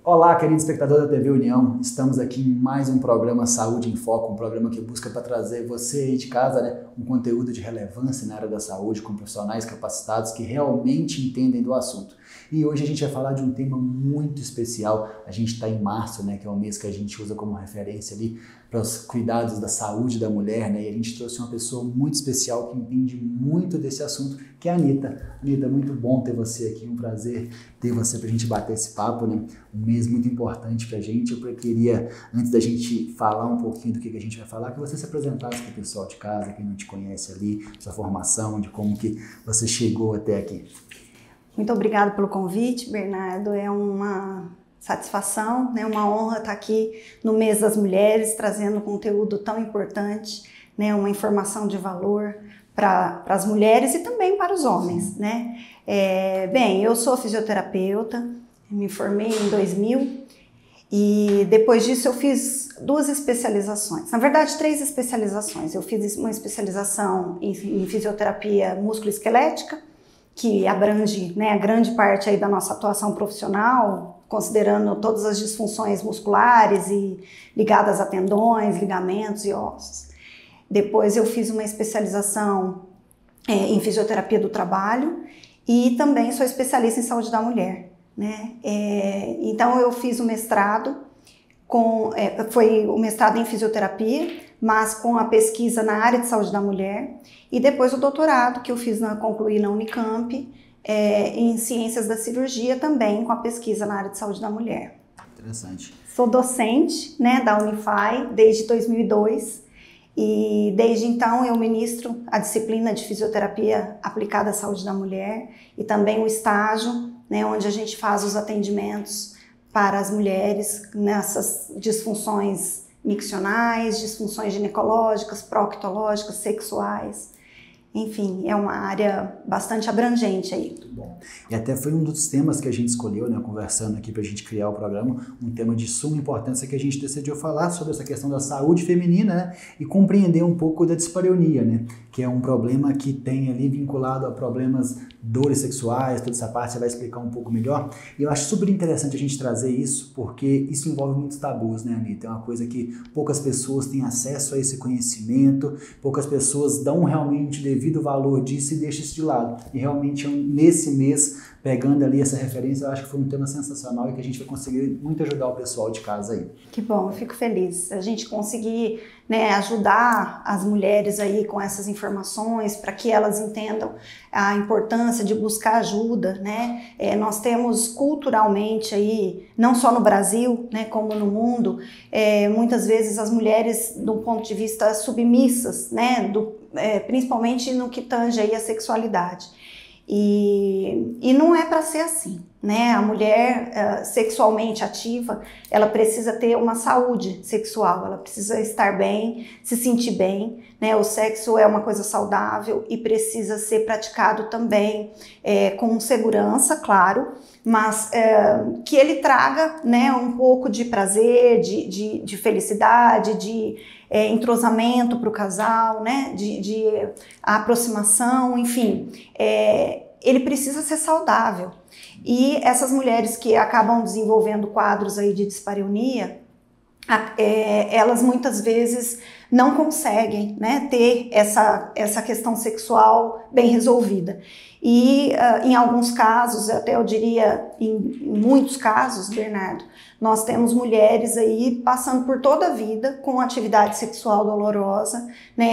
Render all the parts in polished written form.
Olá, querido espectador da TV União, estamos aqui em mais um programa Saúde em Foco, um programa que busca para trazer você aí de casa, um conteúdo de relevância na área da saúde, com profissionais capacitados que realmente entendem do assunto. E hoje a gente vai falar de um tema muito especial. A gente está em março, que é um mês que a gente usa como referência ali para os cuidados da saúde da mulher, e a gente trouxe uma pessoa muito especial que entende muito desse assunto, que é a Anitta. Anitta, muito bom ter você aqui, um prazer ter você para a gente bater esse papo, Um mês muito importante para a gente. Eu queria, antes da gente falar um pouquinho do que a gente vai falar, que você se apresentasse para o pessoal de casa, quem não te conhece ali, sua formação, de como que você chegou até aqui. Muito obrigada pelo convite, Bernardo. É uma satisfação, uma honra estar aqui no Mês das Mulheres, trazendo um conteúdo tão importante, uma informação de valor para as mulheres e também para os homens, Bem, eu sou fisioterapeuta, me formei em 2000 e depois disso eu fiz 2 especializações, na verdade 3 especializações. Eu fiz uma especialização em fisioterapia musculoesquelética, que abrange a grande parte aí da nossa atuação profissional, considerando todas as disfunções musculares e ligadas a tendões, ligamentos e ossos. Depois eu fiz uma especialização em fisioterapia do trabalho e também sou especialista em saúde da mulher, Então eu fiz o mestrado, foi o mestrado em fisioterapia, mas com a pesquisa na área de saúde da mulher, e depois o doutorado que eu concluí na Unicamp, em ciências da cirurgia também, com a pesquisa na área de saúde da mulher. Interessante. Sou docente da Unify desde 2002, e desde então eu ministro a disciplina de fisioterapia aplicada à saúde da mulher e também o estágio, onde a gente faz os atendimentos para as mulheres nessas disfunções miccionais, disfunções ginecológicas, proctológicas, sexuais. Enfim, é uma área bastante abrangente aí. Muito bom. E até foi um dos temas que a gente escolheu, conversando aqui para a gente criar o programa, um tema de suma importância que a gente decidiu falar sobre essa questão da saúde feminina, e compreender um pouco da dispareunia, que é um problema que tem ali vinculado a problemas, dores sexuais, toda essa parte, você vai explicar um pouco melhor. E eu acho super interessante a gente trazer isso, porque isso envolve muitos tabus, Anitta? É uma coisa que poucas pessoas têm acesso a esse conhecimento, poucas pessoas dão realmente devido valor disso e deixam isso de lado. E realmente nesse mês, pegando ali essa referência, eu acho que foi um tema sensacional e que a gente vai conseguir muito ajudar o pessoal de casa aí. Que bom, eu fico feliz. A gente conseguir ajudar as mulheres aí com essas informações para que elas entendam a importância de buscar ajuda, Nós temos culturalmente aí, não só no Brasil, como no mundo, muitas vezes as mulheres, do ponto de vista submissas, principalmente no que tange aí a sexualidade. E não é para ser assim, A mulher sexualmente ativa, ela precisa ter uma saúde sexual, ela precisa estar bem, se sentir bem, O sexo é uma coisa saudável e precisa ser praticado também com segurança, claro, mas que ele traga, um pouco de prazer, de felicidade, de entrosamento para o casal, de aproximação, enfim, ele precisa ser saudável. E essas mulheres que acabam desenvolvendo quadros aí de dispareunia, elas muitas vezes não conseguem ter essa questão sexual bem resolvida. E em alguns casos, até eu diria em muitos casos, Bernardo, nós temos mulheres aí passando por toda a vida com atividade sexual dolorosa,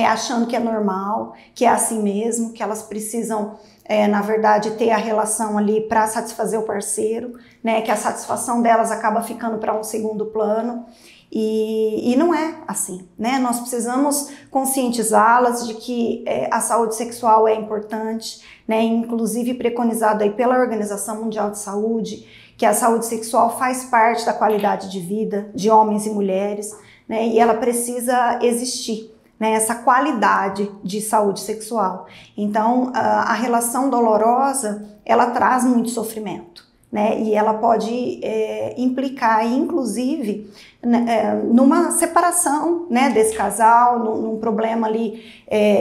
achando que é normal, que é assim mesmo, que elas precisam, na verdade, ter a relação ali para satisfazer o parceiro, que a satisfação delas acaba ficando para um segundo plano. E não é assim, Nós precisamos conscientizá-las de que a saúde sexual é importante, inclusive preconizado aí pela Organização Mundial de Saúde, que a saúde sexual faz parte da qualidade de vida de homens e mulheres, e ela precisa existir, essa qualidade de saúde sexual. Então, a relação dolorosa, ela traz muito sofrimento. E ela pode implicar, inclusive, numa separação desse casal, num problema ali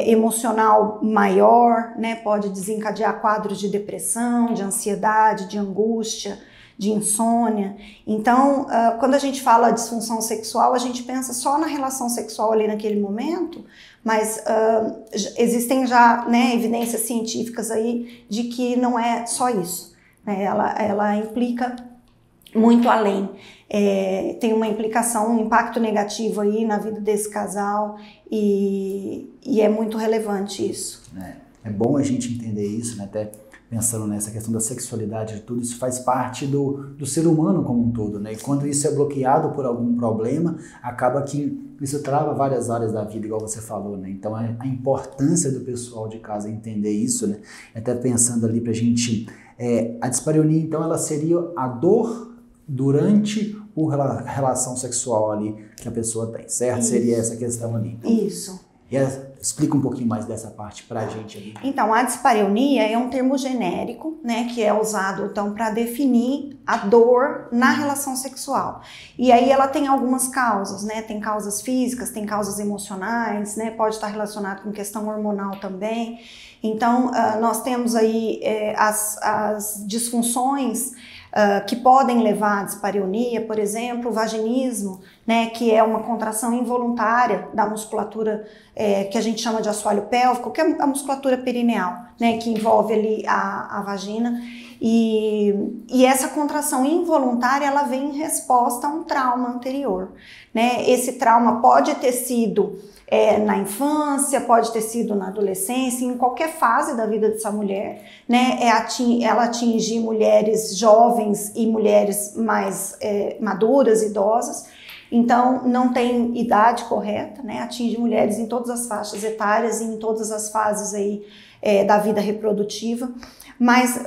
emocional maior, pode desencadear quadros de depressão, de ansiedade, de angústia, de insônia. Então, quando a gente fala disfunção sexual, a gente pensa só na relação sexual ali naquele momento, mas existem já, né, evidências científicas aí de que não é só isso, né? Ela implica muito além. Tem uma implicação, um impacto negativo aí na vida desse casal e é muito relevante isso. É bom a gente entender isso, né? Até pensando nessa questão da sexualidade de tudo, isso faz parte do ser humano como um todo, né? E quando isso é bloqueado por algum problema, acaba que isso trava várias áreas da vida, igual você falou, né? Então a importância do pessoal de casa entender isso, né? Até pensando ali pra gente, a dispareunia, então, ela seria a dor durante a relação sexual ali que a pessoa tem, certo? Isso. Seria essa questão ali. Isso. E explica um pouquinho mais dessa parte pra gente ali. Então, a dispareunia é um termo genérico, né, que é usado então para definir a dor na relação sexual. E aí ela tem algumas causas, né? Tem causas físicas, tem causas emocionais, né? Pode estar relacionado com questão hormonal também. Então, nós temos aí as disfunções que podem levar à dispareunia, por exemplo, o vaginismo, né, que é uma contração involuntária da musculatura que a gente chama de assoalho pélvico, que é a musculatura perineal, né, que envolve ali a vagina. E essa contração involuntária, ela vem em resposta a um trauma anterior, né? Esse trauma pode ter sido na infância, pode ter sido na adolescência, em qualquer fase da vida dessa mulher, né? Ela atinge mulheres jovens e mulheres mais maduras, idosas. Então, não tem idade correta, né? Atinge mulheres em todas as faixas etárias e em todas as fases aí, da vida reprodutiva. Mas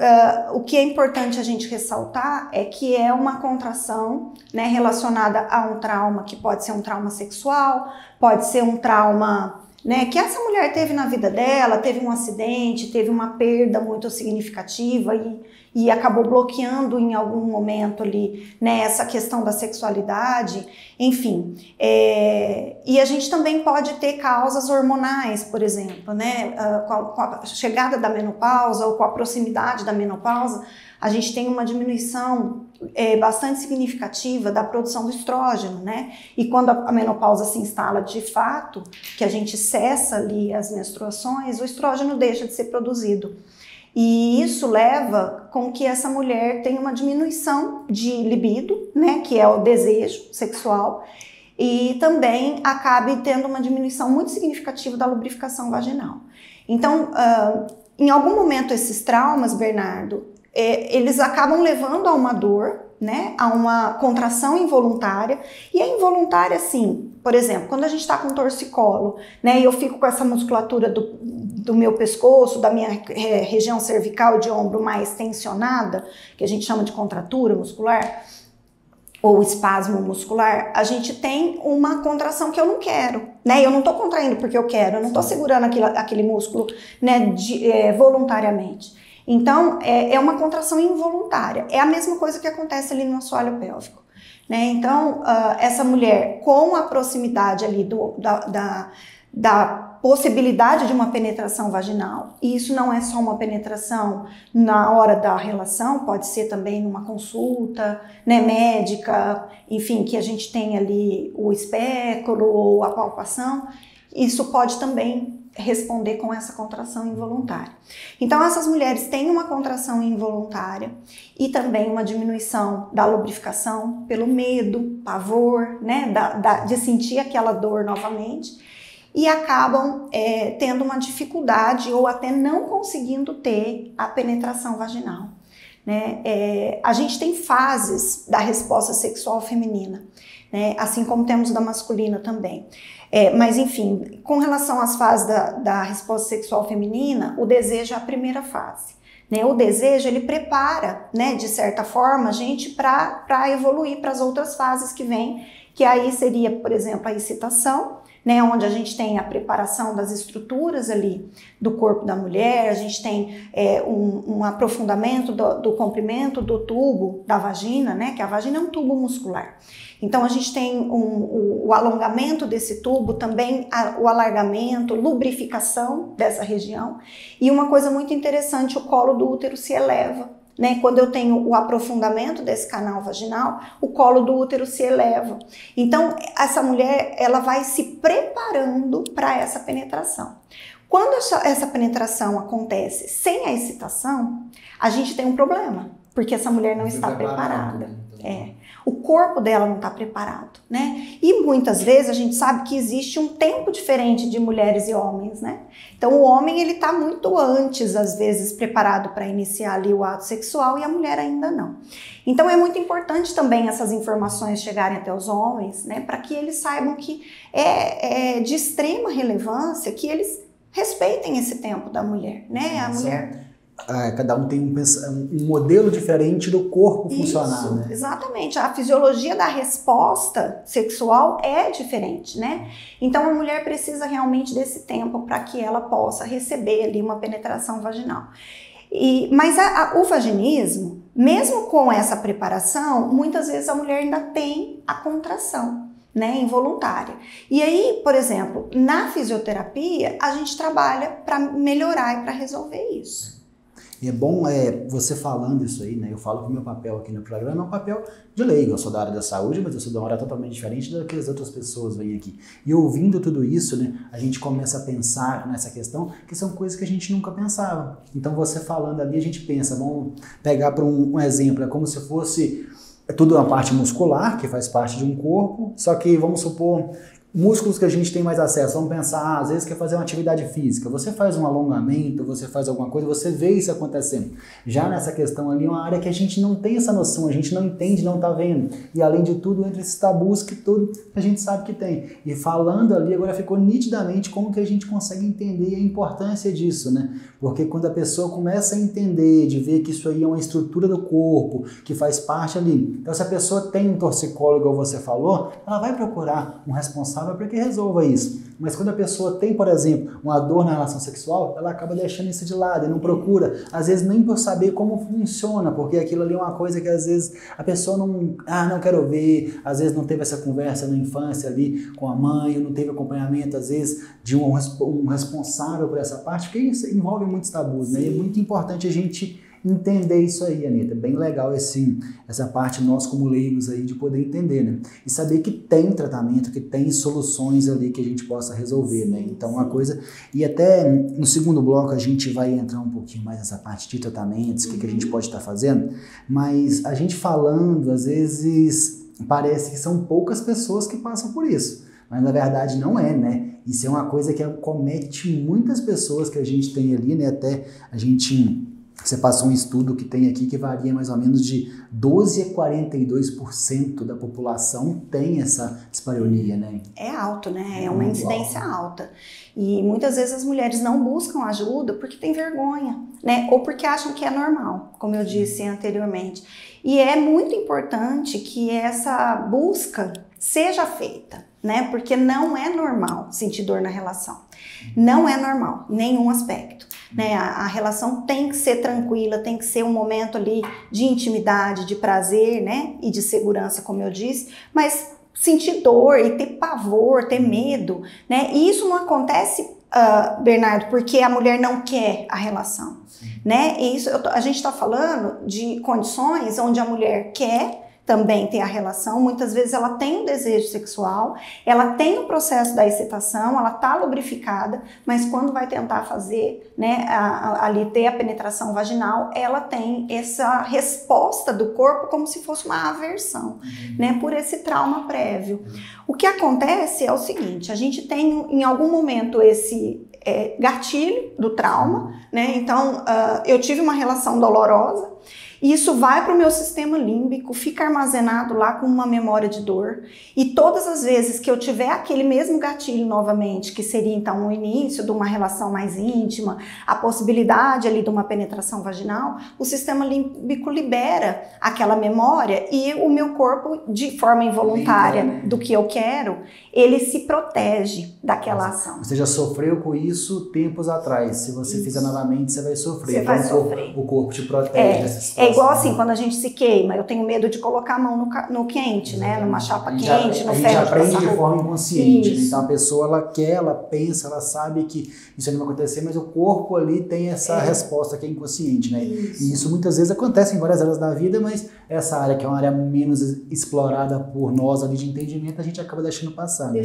o que é importante a gente ressaltar é que é uma contração, né, relacionada a um trauma, que pode ser um trauma sexual, pode ser um trauma, né, que essa mulher teve na vida dela, teve um acidente, teve uma perda muito significativa e acabou bloqueando em algum momento ali, né, essa questão da sexualidade, enfim. E a gente também pode ter causas hormonais, por exemplo, né, com a chegada da menopausa ou com a proximidade da menopausa, a gente tem uma diminuição bastante significativa da produção do estrógeno, né? E quando a menopausa se instala de fato, que a gente cessa ali as menstruações, o estrógeno deixa de ser produzido. E isso leva com que essa mulher tenha uma diminuição de libido, né? Que é o desejo sexual, e também acabe tendo uma diminuição muito significativa da lubrificação vaginal. Então, em algum momento esses traumas, Bernardo, eles acabam levando a uma dor, né, a uma contração involuntária, e é involuntária assim, por exemplo, quando a gente está com torcicolo, né, e eu fico com essa musculatura do meu pescoço, da minha região cervical de ombro mais tensionada, que a gente chama de contratura muscular, ou espasmo muscular, a gente tem uma contração que eu não quero, né, eu não estou contraindo porque eu quero, eu não estou segurando aquele músculo, né, voluntariamente. Então, é uma contração involuntária. É a mesma coisa que acontece ali no assoalho pélvico, né? Então, essa mulher, com a proximidade ali da possibilidade de uma penetração vaginal, e isso não é só uma penetração na hora da relação, pode ser também numa consulta, né, médica, enfim, que a gente tem ali o espéculo ou a palpação, isso pode também responder com essa contração involuntária. Então, essas mulheres têm uma contração involuntária e também uma diminuição da lubrificação pelo medo, pavor, né, de sentir aquela dor novamente, e acabam tendo uma dificuldade ou até não conseguindo ter a penetração vaginal, né? A gente tem fases da resposta sexual feminina, né, assim como temos da masculina também. Mas enfim, com relação às fases da resposta sexual feminina, o desejo é a primeira fase, né? O desejo, ele prepara, né, de certa forma, a gente para evoluir para as outras fases que vêm, que aí seria, por exemplo, a excitação, né, onde a gente tem a preparação das estruturas ali do corpo da mulher, a gente tem um aprofundamento do comprimento do tubo da vagina, né, que a vagina é um tubo muscular. Então, a gente tem o alongamento desse tubo, também o alargamento, lubrificação dessa região. E uma coisa muito interessante, o colo do útero se eleva, né? Quando eu tenho o aprofundamento desse canal vaginal, o colo do útero se eleva. Então, essa mulher, ela vai se preparando para essa penetração. Quando essa penetração acontece sem a excitação, a gente tem um problema, porque essa mulher não está preparada. O corpo dela não está preparado, né? E muitas vezes a gente sabe que existe um tempo diferente de mulheres e homens, né? Então o homem, ele está muito antes, às vezes, preparado para iniciar ali o ato sexual e a mulher ainda não. Então é muito importante também essas informações chegarem até os homens, né? Para que eles saibam que é de extrema relevância que eles respeitem esse tempo da mulher, né? A mulher... Cada um tem um modelo diferente do corpo funcionar, né? Exatamente. A fisiologia da resposta sexual é diferente, né? Então a mulher precisa realmente desse tempo para que ela possa receber ali uma penetração vaginal. Mas o vaginismo, mesmo com essa preparação, muitas vezes a mulher ainda tem a contração, né, involuntária. E aí, por exemplo, na fisioterapia, a gente trabalha para melhorar e para resolver isso. E é bom você falando isso aí, né? Eu falo que o meu papel aqui no programa é um papel de leigo. Eu sou da área da saúde, mas eu sou de uma área totalmente diferente do que as outras pessoas vêm aqui. E ouvindo tudo isso, né, a gente começa a pensar nessa questão, que são coisas que a gente nunca pensava. Então você falando ali, a gente pensa, vamos pegar para um exemplo, é como se fosse tudo uma parte muscular, que faz parte de um corpo, só que vamos supor... músculos que a gente tem mais acesso, vamos pensar, às vezes quer fazer uma atividade física, você faz um alongamento, você faz alguma coisa, você vê isso acontecendo. Já nessa questão ali é uma área que a gente não tem essa noção, a gente não entende, não tá vendo. E além de tudo, entre esses tabus que tudo a gente sabe que tem. E falando ali, agora ficou nitidamente como que a gente consegue entender a importância disso, né? Porque quando a pessoa começa a entender, de ver que isso aí é uma estrutura do corpo, que faz parte ali. Então se a pessoa tem um torcicólogo, igual você falou, ela vai procurar um responsável para que resolva isso. Mas quando a pessoa tem, por exemplo, uma dor na relação sexual, ela acaba deixando isso de lado e não procura, às vezes nem por saber como funciona, porque aquilo ali é uma coisa que às vezes a pessoa não quero ver, às vezes não teve essa conversa na infância ali com a mãe, não teve acompanhamento, às vezes, de um responsável por essa parte, porque isso envolve muitos tabus, né? E é muito importante a gente entender isso aí, Anitta. Bem legal essa parte nós como leigos aí de poder entender, né? E saber que tem tratamento, que tem soluções ali que a gente possa resolver, né? Então uma coisa... E até no segundo bloco a gente vai entrar um pouquinho mais nessa parte de tratamentos, o que a gente pode estar fazendo, mas a gente falando, às vezes parece que são poucas pessoas que passam por isso. Mas na verdade não é, né? Isso é uma coisa que acomete muitas pessoas que a gente tem ali, né? Até a gente... Você passou um estudo que tem aqui que varia mais ou menos de 12% a 42% da população tem essa dispareunia, né? É alto, né? É uma incidência alta. E muitas vezes as mulheres não buscam ajuda porque tem vergonha, né? Ou porque acham que é normal, como eu disse anteriormente. E é muito importante que essa busca seja feita, né? Porque não é normal sentir dor na relação. Não é normal, nenhum aspecto. Né? A relação tem que ser tranquila, tem que ser um momento ali de intimidade, de prazer, né? E de segurança, como eu disse, mas sentir dor e ter pavor, ter medo, né? E isso não acontece, Bernardo, porque a mulher não quer a relação, né? E isso, a gente está falando de condições onde a mulher quer também ter a relação, muitas vezes ela tem um desejo sexual, ela tem o processo da excitação, ela tá lubrificada, mas quando vai tentar fazer, né, ali ter a penetração vaginal, ela tem essa resposta do corpo como se fosse uma aversão, né, por esse trauma prévio. O que acontece é o seguinte, a gente tem em algum momento esse gatilho do trauma, né, então eu tive uma relação dolorosa, isso vai para o meu sistema límbico, fica armazenado lá com uma memória de dor. E todas as vezes que eu tiver aquele mesmo gatilho novamente, que seria então o início de uma relação mais íntima, a possibilidade ali de uma penetração vaginal, o sistema límbico libera aquela memória e o meu corpo, de forma involuntária do que eu quero, ele se protege daquela ação. Você já sofreu com isso tempos atrás. Se você fizer novamente, você vai sofrer. Você vai sofrer. O corpo te protege dessa situação. É igual assim, quando a gente se queima, eu tenho medo de colocar a mão no quente, né? Numa chapa quente, no ferro. A gente aprende de roupa. forma inconsciente, né? Então a pessoa, ela quer, ela pensa, ela sabe que isso não vai acontecer, mas o corpo ali tem essa resposta que é inconsciente, né? E isso muitas vezes acontece em várias áreas da vida, mas essa área que é uma área menos explorada por nós ali de entendimento, a gente acaba deixando passar. Né?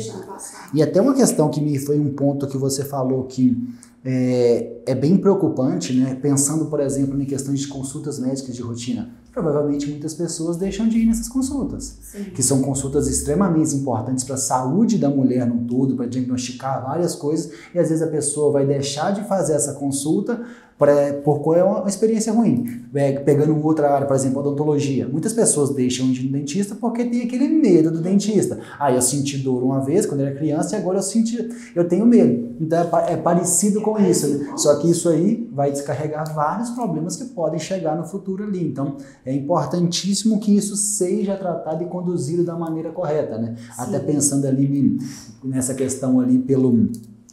E até uma questão que me foi um ponto que você falou que é bem preocupante, né? Pensando, por exemplo, em questões de consultas médicas de rotina. Provavelmente muitas pessoas deixam de ir nessas consultas, que são consultas extremamente importantes para a saúde da mulher no todo, para diagnosticar várias coisas, e às vezes a pessoa vai deixar de fazer essa consulta por é uma experiência ruim. Pegando outra área, por exemplo, odontologia. Muitas pessoas deixam de ir no dentista porque tem aquele medo do dentista. Eu senti dor uma vez quando era criança e agora eu tenho medo. Então é parecido com isso, né? Só que isso aí vai descarregar vários problemas que podem chegar no futuro ali. Então é importantíssimo que isso seja tratado e conduzido da maneira correta, né? Até pensando ali nessa questão ali pelo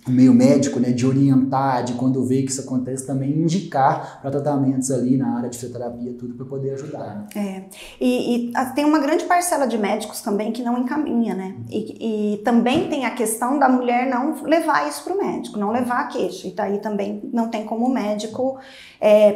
meio médico, né, de orientar, de quando vê que isso acontece, também indicar para tratamentos ali na área de fisioterapia, tudo para poder ajudar. Né? E tem uma grande parcela de médicos também que não encaminha, né? E também tem a questão da mulher não levar isso para o médico, não levar a queixa. E daí também não tem como o médico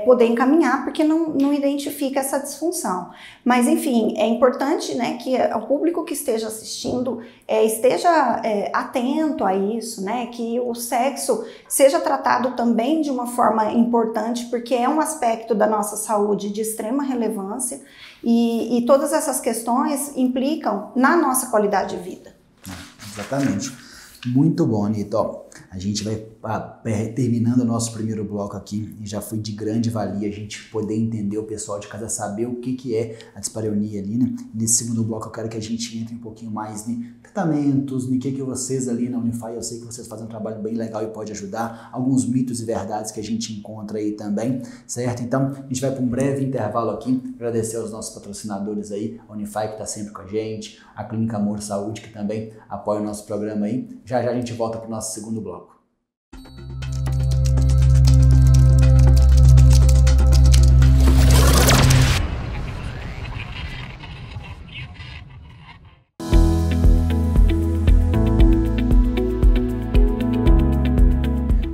poder encaminhar, porque não identifica essa disfunção. Mas, enfim, é importante, né, que o público que esteja assistindo esteja atento a isso, né? Que o sexo seja tratado também de uma forma importante, porque é um aspecto da nossa saúde de extrema relevância e todas essas questões implicam na nossa qualidade de vida. Exatamente. Muito bom, Anitta. A gente vai terminando o nosso primeiro bloco aqui e já foi de grande valia a gente poder entender, o pessoal de casa saber o que é a dispareunia ali, né? Nesse segundo bloco eu quero que a gente entre um pouquinho mais em tratamentos, no que vocês ali na Unify, eu sei que vocês fazem um trabalho bem legal e pode ajudar, alguns mitos e verdades que a gente encontra aí também, certo? Então a gente vai para um breve intervalo aqui, agradecer aos nossos patrocinadores aí, a Unify que está sempre com a gente, a Clínica Amor Saúde que também apoia o nosso programa aí. Já a gente volta para o nosso segundo bloco.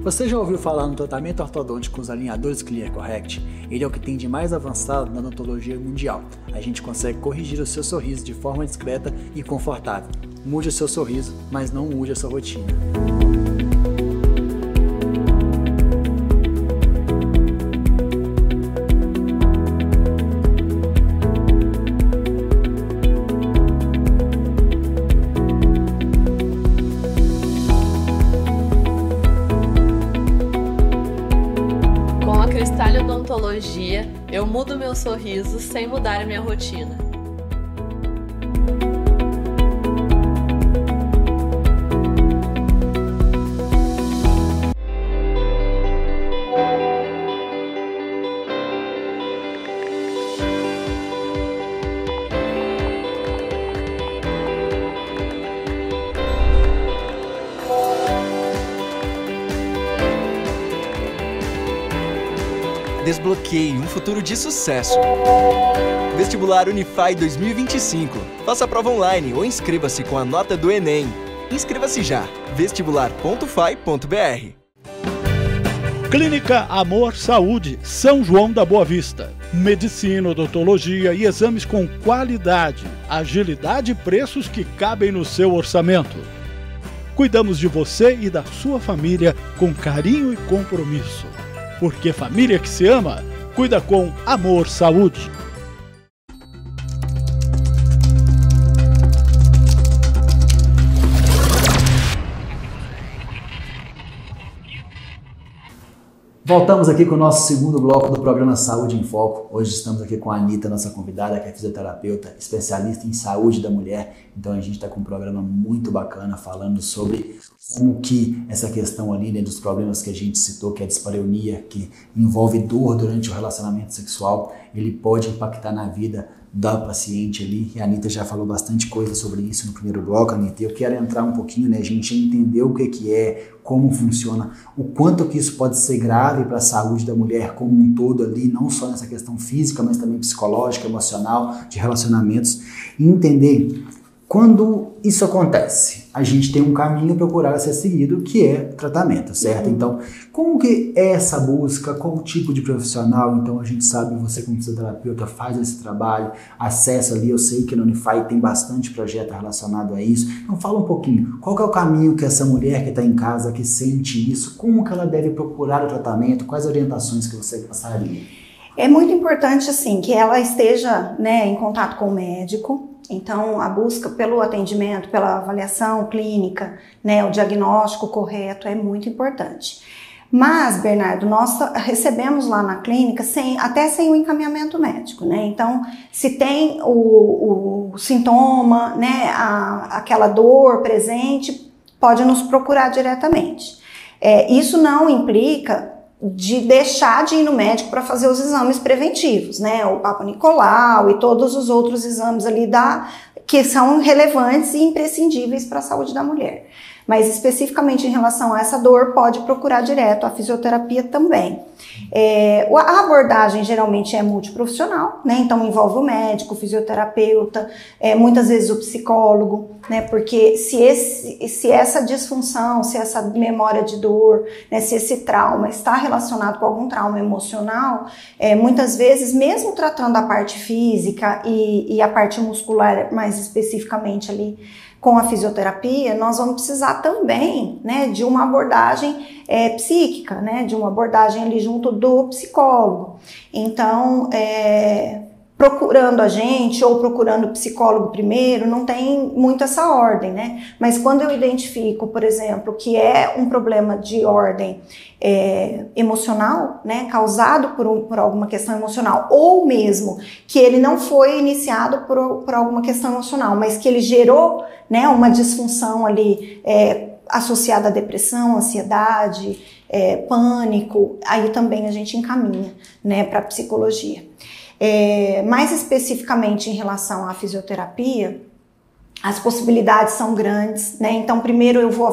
Você já ouviu falar no tratamento ortodôntico com os alinhadores Clear Correct? Ele é o que tem de mais avançado na odontologia mundial. A gente consegue corrigir o seu sorriso de forma discreta e confortável. Mude o seu sorriso, mas não mude a sua rotina. Eu mudo meu sorriso sem mudar a minha rotina. Desbloqueie um futuro de sucesso. Vestibular Unify 2025. Faça a prova online ou inscreva-se com a nota do Enem. Inscreva-se já. vestibular.fai.br. Clínica Amor Saúde, São João da Boa Vista. Medicina, odontologia e exames com qualidade, agilidade e preços que cabem no seu orçamento. Cuidamos de você e da sua família com carinho e compromisso. Porque família que se ama, cuida com Amor Saúde. Voltamos aqui com o nosso segundo bloco do programa Saúde em Foco. Hoje estamos aqui com a Anitta, nossa convidada, que é fisioterapeuta, especialista em saúde da mulher. Então a gente está com um programa muito bacana falando sobre como que essa questão ali, né, dos problemas que a gente citou, que é a dispareunia, que envolve dor durante o relacionamento sexual, ele pode impactar na vida da paciente ali, e a Anitta já falou bastante coisa sobre isso no primeiro bloco, Anitta. Eu quero entrar um pouquinho, né, a gente entender o que é, como funciona, o quanto que isso pode ser grave para a saúde da mulher como um todo ali, não só nessa questão física, mas também psicológica, emocional, de relacionamentos, e entender quando isso acontece. A gente tem um caminho procurado a ser seguido, que é tratamento, certo? Então, como que é essa busca, qual tipo de profissional? Então, a gente sabe, você como fisioterapeuta faz esse trabalho, acessa ali, eu sei que no Unify tem bastante projeto relacionado a isso. Então, fala um pouquinho, qual que é o caminho que essa mulher que está em casa, que sente isso, como que ela deve procurar o tratamento, quais orientações que você passaria? É muito importante, assim, que ela esteja, né, em contato com o médico. Então, a busca pelo atendimento, pela avaliação clínica, né, o diagnóstico correto é muito importante. Mas, Bernardo, nós recebemos lá na clínica até sem o encaminhamento médico, né? Então, se tem o sintoma, né, aquela dor presente, pode nos procurar diretamente. Isso não implica de deixar de ir no médico para fazer os exames preventivos, né? O Papa Nicolau e todos os outros exames ali que são relevantes e imprescindíveis para a saúde da mulher. Mas especificamente em relação a essa dor, pode procurar direto a fisioterapia também. A abordagem geralmente é multiprofissional, né? Então envolve o médico, o fisioterapeuta, muitas vezes o psicólogo, né? Porque se essa disfunção, se essa memória de dor, né? Se esse trauma está relacionado com algum trauma emocional, muitas vezes, mesmo tratando a parte física e a parte muscular mais especificamente ali, com a fisioterapia, nós vamos precisar também, né, de uma abordagem psíquica, né, de uma abordagem ali junto do psicólogo. Então, procurando a gente ou procurando o psicólogo primeiro, não tem muito essa ordem, né? Mas quando eu identifico, por exemplo, que é um problema de ordem emocional, né, causado por alguma questão emocional, ou mesmo que ele não foi iniciado por alguma questão emocional, mas que ele gerou, né, uma disfunção ali associada à depressão, ansiedade, pânico, aí também a gente encaminha, né, para a psicologia. Mais especificamente em relação à fisioterapia, as possibilidades são grandes, né? Então, primeiro eu vou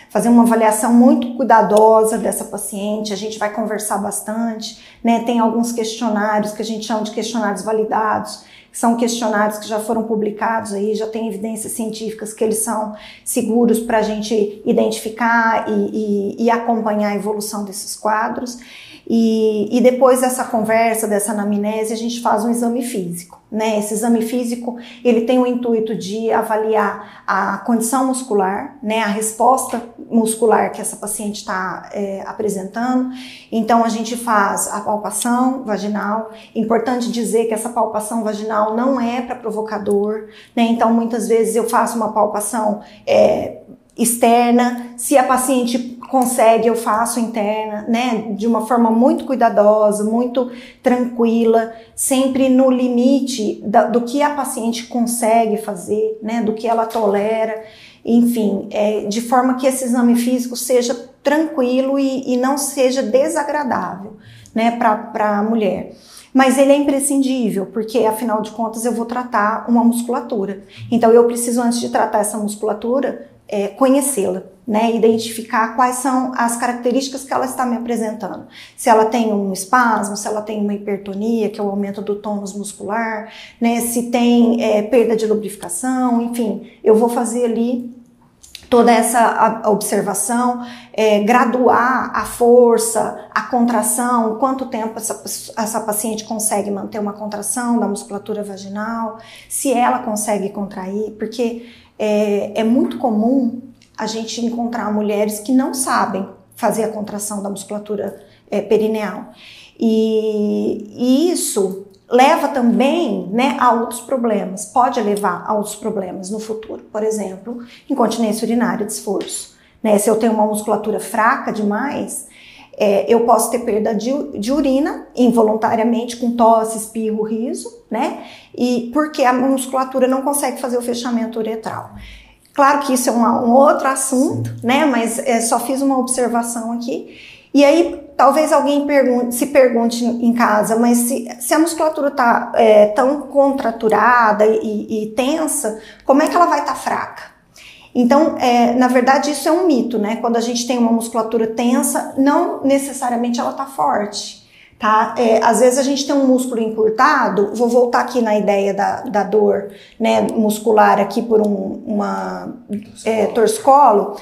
fazer uma avaliação muito cuidadosa dessa paciente, a gente vai conversar bastante, né? Tem alguns questionários que a gente chama de questionários validados, que são questionários que já foram publicados aí, já tem evidências científicas que eles são seguros para a gente identificar e acompanhar a evolução desses quadros. E depois dessa conversa, dessa anamnese, a gente faz um exame físico, né? Esse exame físico, ele tem o intuito de avaliar a condição muscular, né? A resposta muscular que essa paciente está apresentando. Então, a gente faz a palpação vaginal. Importante dizer que essa palpação vaginal não é para provocar dor, né? Então, muitas vezes eu faço uma palpação externa, se a paciente consegue, eu faço interna, né, de uma forma muito cuidadosa, muito tranquila, sempre no limite do que a paciente consegue fazer, né, do que ela tolera, enfim, de forma que esse exame físico seja tranquilo e não seja desagradável, né, para a mulher. Mas ele é imprescindível, porque afinal de contas eu vou tratar uma musculatura. Então eu preciso, antes de tratar essa musculatura, conhecê-la, né? Identificar quais são as características que ela está me apresentando. Se ela tem um espasmo, se ela tem uma hipertonia, que é o aumento do tônus muscular, né? Se tem perda de lubrificação, enfim, eu vou fazer ali toda essa observação, graduar a força, a contração, quanto tempo essa paciente consegue manter uma contração da musculatura vaginal, se ela consegue contrair, porque é muito comum a gente encontrar mulheres que não sabem fazer a contração da musculatura perineal. E isso leva também, né, a outros problemas, pode levar a outros problemas no futuro. Por exemplo, incontinência urinária de esforço. Né? Se eu tenho uma musculatura fraca demais, eu posso ter perda de urina involuntariamente, com tosse, espirro, riso, né? E porque a musculatura não consegue fazer o fechamento uretral. Claro que isso é um outro assunto, né? Mas só fiz uma observação aqui. E aí, talvez alguém se pergunte em casa, mas se a musculatura está tão contraturada e tensa, como é que ela vai estar fraca? Então, na verdade, isso é um mito, né? Quando a gente tem uma musculatura tensa, não necessariamente ela está forte, tá? Às vezes a gente tem um músculo encurtado, vou voltar aqui na ideia da dor, né, muscular aqui por torcicolo.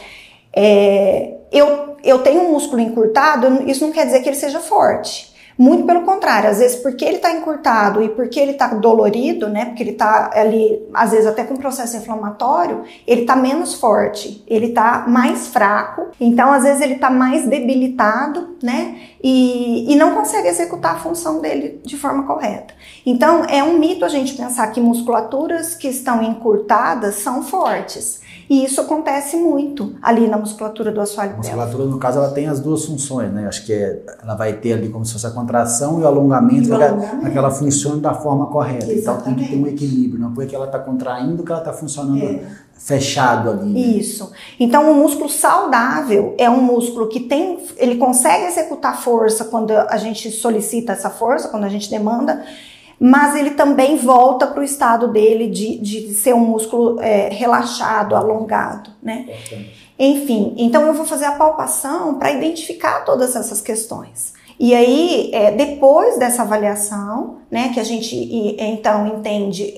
Eu tenho um músculo encurtado, isso não quer dizer que ele seja forte. Muito pelo contrário, às vezes porque ele está encurtado e porque ele está dolorido, né? Porque ele está ali, às vezes até com processo inflamatório, ele está menos forte, ele está mais fraco, então às vezes ele está mais debilitado, né? E não consegue executar a função dele de forma correta. Então é um mito a gente pensar que musculaturas que estão encurtadas são fortes. E isso acontece muito ali na musculatura do assoalho pélvico. A musculatura, no caso, ela tem as duas funções, né? Acho que ela vai ter ali como se fosse a contração e o alongamento, para que ela funcione da forma correta. Exatamente. Então tem que ter um equilíbrio, não porque ela está contraindo que ela está funcionando fechado ali. Né? Isso. Então o músculo saudável é um músculo que ele consegue executar força quando a gente solicita essa força, quando a gente demanda, mas ele também volta para o estado dele de ser um músculo relaxado, alongado, né? Enfim, então eu vou fazer a palpação para identificar todas essas questões. E aí, depois dessa avaliação, né, que a gente então entende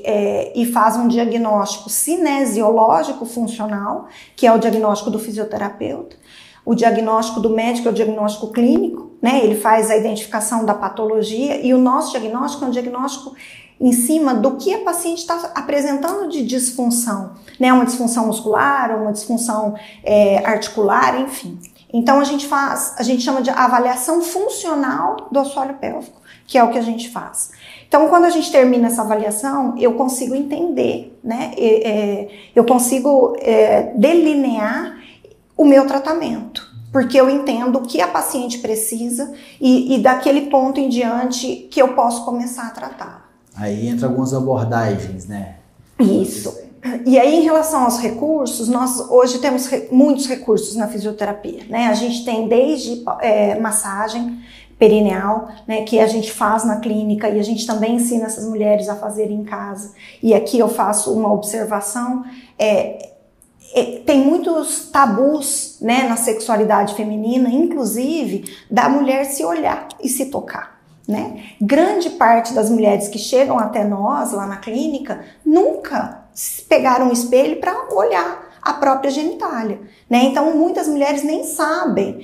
e faz um diagnóstico cinesiológico funcional, que é o diagnóstico do fisioterapeuta, o diagnóstico do médico é o diagnóstico clínico, né? Ele faz a identificação da patologia e o nosso diagnóstico é um diagnóstico em cima do que a paciente está apresentando de disfunção, né? Uma disfunção muscular, uma disfunção articular, enfim. Então a gente chama de avaliação funcional do assoalho pélvico, que é o que a gente faz. Então quando a gente termina essa avaliação, eu consigo entender, né? Eu consigo delinear o meu tratamento, porque eu entendo o que a paciente precisa e daquele ponto em diante que eu posso começar a tratar. Aí entra algumas abordagens, né? Isso. E aí, em relação aos recursos, nós hoje temos muitos recursos na fisioterapia, né? A gente tem desde massagem perineal, né, que a gente faz na clínica e a gente também ensina essas mulheres a fazerem em casa. E aqui eu faço uma observação. Tem muitos tabus, né, na sexualidade feminina, inclusive da mulher se olhar e se tocar, né? Grande parte das mulheres que chegam até nós lá na clínica nunca pegaram um espelho para olhar a própria genitália, né? Então muitas mulheres nem sabem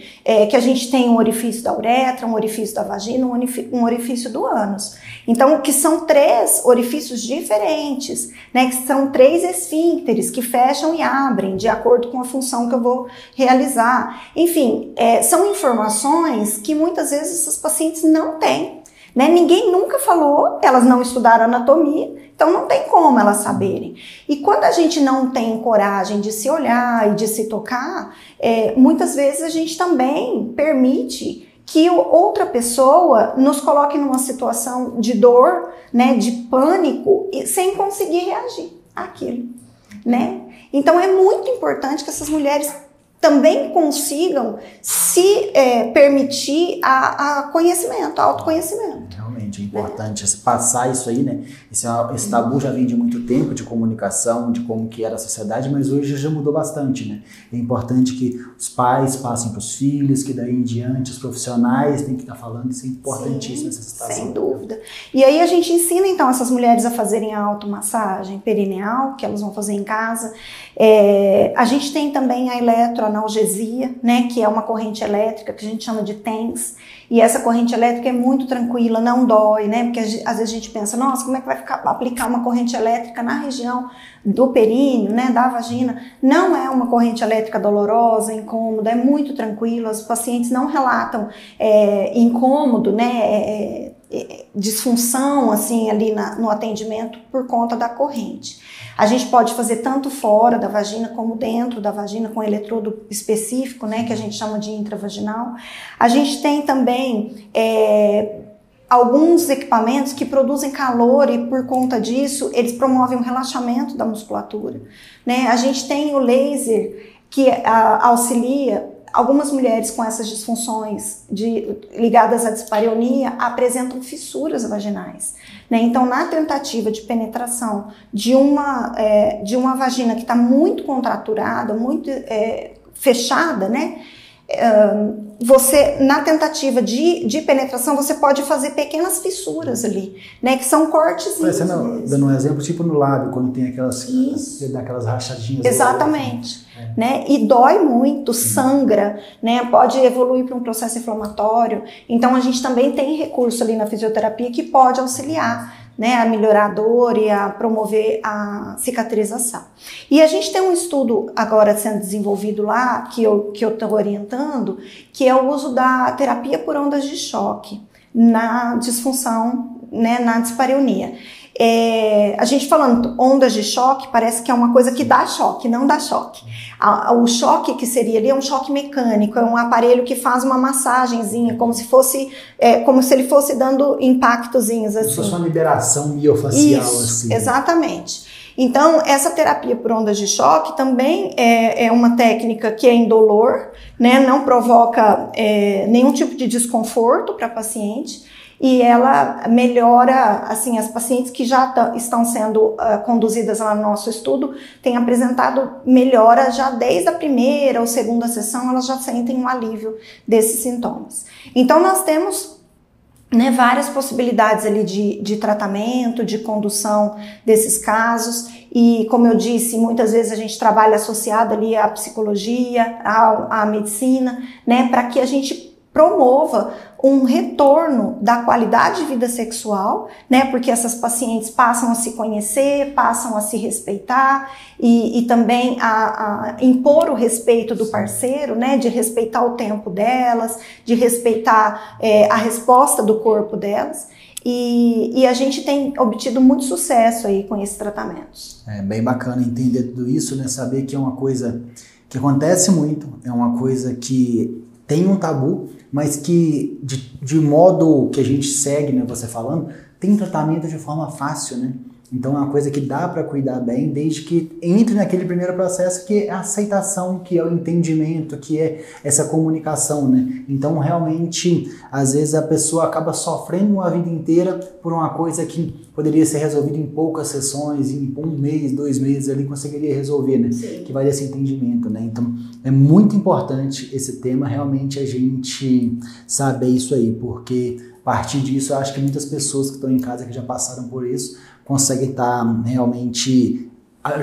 que a gente tem um orifício da uretra, um orifício da vagina, um orifício do ânus. Então que são 3 orifícios diferentes, né? Que são 3 esfíncteres que fecham e abrem de acordo com a função que eu vou realizar. Enfim, são informações que muitas vezes essas pacientes não têm, né? Ninguém nunca falou, elas não estudaram anatomia, então não tem como elas saberem. E quando a gente não tem coragem de se olhar e de se tocar, muitas vezes a gente também permite que outra pessoa nos coloque numa situação de dor, né, de pânico, sem conseguir reagir àquilo, né? Então é muito importante que essas mulheres também consigam se permitir a conhecimento, a autoconhecimento. Realmente é importante passar isso aí, né? Esse tabu já vem de muito tempo de comunicação, de como que era a sociedade, mas hoje já mudou bastante, né? É importante que os pais passem para os filhos, que daí em diante os profissionais têm que estar falando, isso é importantíssimo. Sim, essa situação. Sem dúvida. E aí a gente ensina então essas mulheres a fazerem a automassagem perineal, que elas vão fazer em casa. A gente tem também a eletroanalgesia, né, que é uma corrente elétrica que a gente chama de TENS, e essa corrente elétrica é muito tranquila, não dói, né, porque às vezes a gente pensa, nossa, como é que vai aplicar uma corrente elétrica na região do períneo, né, da vagina? Não é uma corrente elétrica dolorosa, incômoda, é muito tranquila, os pacientes não relatam incômodo, né, disfunção assim ali no atendimento por conta da corrente. A gente pode fazer tanto fora da vagina como dentro da vagina com eletrodo específico, né, que a gente chama de intravaginal. A gente tem também alguns equipamentos que produzem calor e por conta disso eles promovem um relaxamento da musculatura, né? A gente tem o laser que auxilia algumas mulheres com essas disfunções ligadas à dispareunia apresentam fissuras vaginais, né? Então, na tentativa de penetração de uma vagina que está muito contraturada, muito fechada, né? Você, na tentativa de penetração, você pode fazer pequenas fissuras ali, né? Que são cortezinhos. Dando um exemplo, tipo no lábio, quando tem aquelas rachadinhas. Exatamente. Né? E dói muito, sangra, né? Pode evoluir para um processo inflamatório. Então, a gente também tem recurso ali na fisioterapia que pode auxiliar, né, a melhorar a dor e a promover a cicatrização. E a gente tem um estudo agora sendo desenvolvido lá, que eu estou orientando, que é o uso da terapia por ondas de choque na disfunção, né, na dispareunia. A gente falando ondas de choque, parece que é uma coisa que dá choque, não dá choque. O choque que seria ali é um choque mecânico, é um aparelho que faz uma massagenzinha, como se ele fosse dando impactozinhos assim. Como se fosse uma liberação miofacial. Isso, assim. Exatamente. Então, essa terapia por ondas de choque também é uma técnica que é indolor, né? Não provoca nenhum tipo de desconforto para a paciente. E ela melhora, assim, as pacientes que já estão sendo conduzidas lá no nosso estudo têm apresentado melhora já desde a primeira ou segunda sessão, elas já sentem um alívio desses sintomas. Então, nós temos, né, várias possibilidades ali de tratamento, de condução desses casos. E, como eu disse, muitas vezes a gente trabalha associado ali à psicologia, à medicina, né, para que a gente promova um retorno da qualidade de vida sexual, né? Porque essas pacientes passam a se conhecer, passam a se respeitar e também a impor o respeito do parceiro, né? De respeitar o tempo delas, de respeitar a resposta do corpo delas. E a gente tem obtido muito sucesso aí com esses tratamentos. É bem bacana entender tudo isso, né? Saber que é uma coisa que acontece muito, é uma coisa que tem um tabu, mas que de modo que a gente segue, né, você falando, tem tratamento de forma fácil, né? Então é uma coisa que dá para cuidar bem, desde que entre naquele primeiro processo que é a aceitação, que é o entendimento, que é essa comunicação, né? Então realmente, às vezes a pessoa acaba sofrendo uma vida inteira por uma coisa que poderia ser resolvida em poucas sessões, em 1 mês, 2 meses ali conseguiria resolver, né? Sim. Que vai desse entendimento, né? Então é muito importante esse tema, realmente a gente saber isso aí, porque a partir disso eu acho que muitas pessoas que estão em casa que já passaram por isso conseguem estar realmente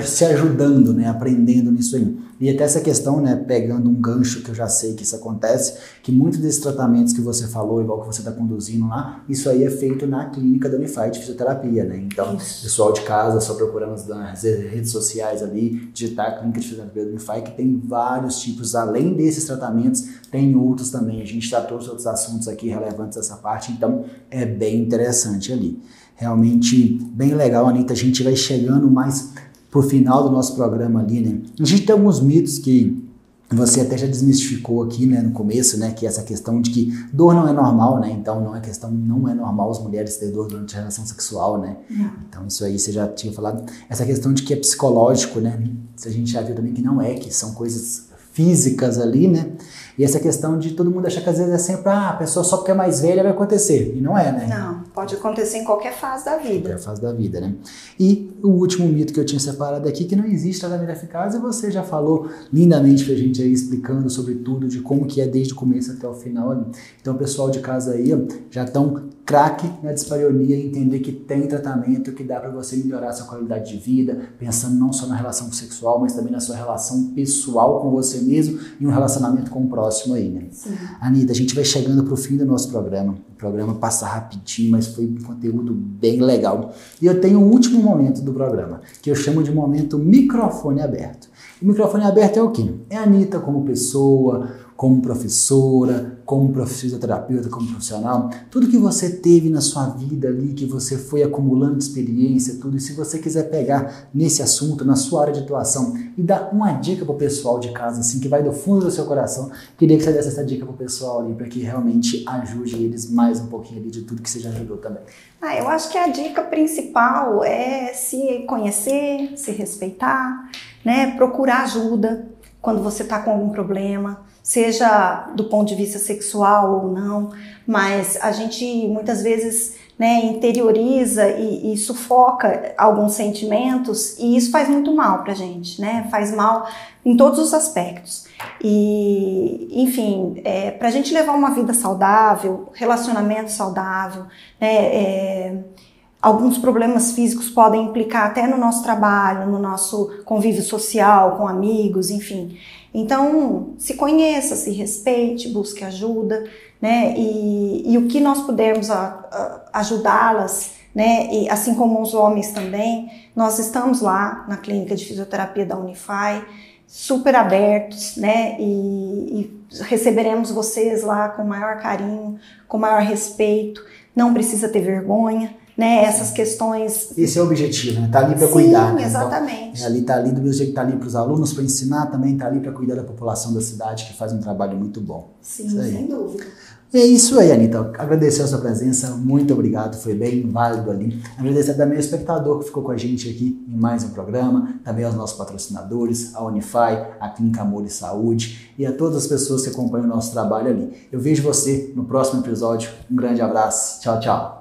se ajudando, né, aprendendo nisso aí. E até essa questão, né, pegando um gancho que eu já sei que isso acontece, que muitos desses tratamentos que você falou, igual que você está conduzindo lá, isso aí é feito na clínica da Unify de fisioterapia, né? Então, pessoal de casa, só procurando nas redes sociais ali, digitar a clínica de fisioterapia da Unify, que tem vários tipos, além desses tratamentos, tem outros também. A gente tratou os outros assuntos aqui relevantes dessa parte, então é bem interessante ali. Realmente bem legal, Anitta, a gente vai chegando mais pro final do nosso programa ali, né? A gente tem alguns mitos que você até já desmistificou aqui, né, no começo, né, que essa questão de que dor não é normal, né? Então não é normal as mulheres terem dor durante a relação sexual, né? Então isso aí você já tinha falado. Essa questão de que é psicológico, né? A gente já viu também que não é, que são coisas físicas ali, né? E essa questão de todo mundo achar que às vezes é sempre, a pessoa só porque é mais velha vai acontecer. E não é, né? Não, pode acontecer em qualquer fase da vida. Qualquer fase da vida, né? E o último mito que eu tinha separado aqui, que não existe tratamento eficaz, e você já falou lindamente pra gente aí, explicando sobre tudo, de como que é desde o começo até o final ali. Então, o pessoal de casa aí, ó, já estão craque na dispareunia e entender que tem tratamento, que dá para você melhorar a sua qualidade de vida, pensando não só na relação sexual, mas também na sua relação pessoal com você mesmo e um relacionamento com o próximo aí, né? Sim. Anitta, a gente vai chegando pro fim do nosso programa. O programa passa rapidinho, mas foi um conteúdo bem legal. E eu tenho o último momento do programa, que eu chamo de momento microfone aberto. O microfone aberto é o quê? É a Anitta como pessoa, como professora, como fisioterapeuta, como profissional, tudo que você teve na sua vida ali, que você foi acumulando de experiência, tudo, e se você quiser pegar nesse assunto, na sua área de atuação, e dar uma dica pro pessoal de casa, assim, que vai do fundo do seu coração, queria que você desse essa dica pro pessoal ali, para que realmente ajude eles mais um pouquinho ali de tudo que você já ajudou também. Eu acho que a dica principal é se conhecer, se respeitar, né? Procurar ajuda quando você está com algum problema, seja do ponto de vista sexual ou não, mas a gente muitas vezes, né, interioriza e sufoca alguns sentimentos, e isso faz muito mal pra gente, né? Faz mal em todos os aspectos. E, enfim, pra gente levar uma vida saudável, relacionamento saudável, né, alguns problemas físicos podem implicar até no nosso trabalho, no nosso convívio social, com amigos, enfim. Então, se conheça, se respeite, busque ajuda, né? E o que nós pudermos ajudá-las, né? E assim como os homens também, nós estamos lá na clínica de fisioterapia da Unify, super abertos, né? E receberemos vocês lá com maior carinho, com maior respeito. Não precisa ter vergonha, né? Essas questões. Esse é o objetivo, né? Tá ali para cuidar. Sim, exatamente. Então, tá ali do mesmo jeito que tá ali para os alunos, para ensinar, também tá ali para cuidar da população da cidade, que faz um trabalho muito bom. Sim, sem dúvida. É isso aí, Anitta. Agradecer a sua presença, muito obrigado, foi bem válido ali. Agradecer também ao espectador que ficou com a gente aqui em mais um programa, também aos nossos patrocinadores, a Unify, a Clínica Amor e Saúde e a todas as pessoas que acompanham o nosso trabalho ali. Eu vejo você no próximo episódio. Um grande abraço. Tchau, tchau.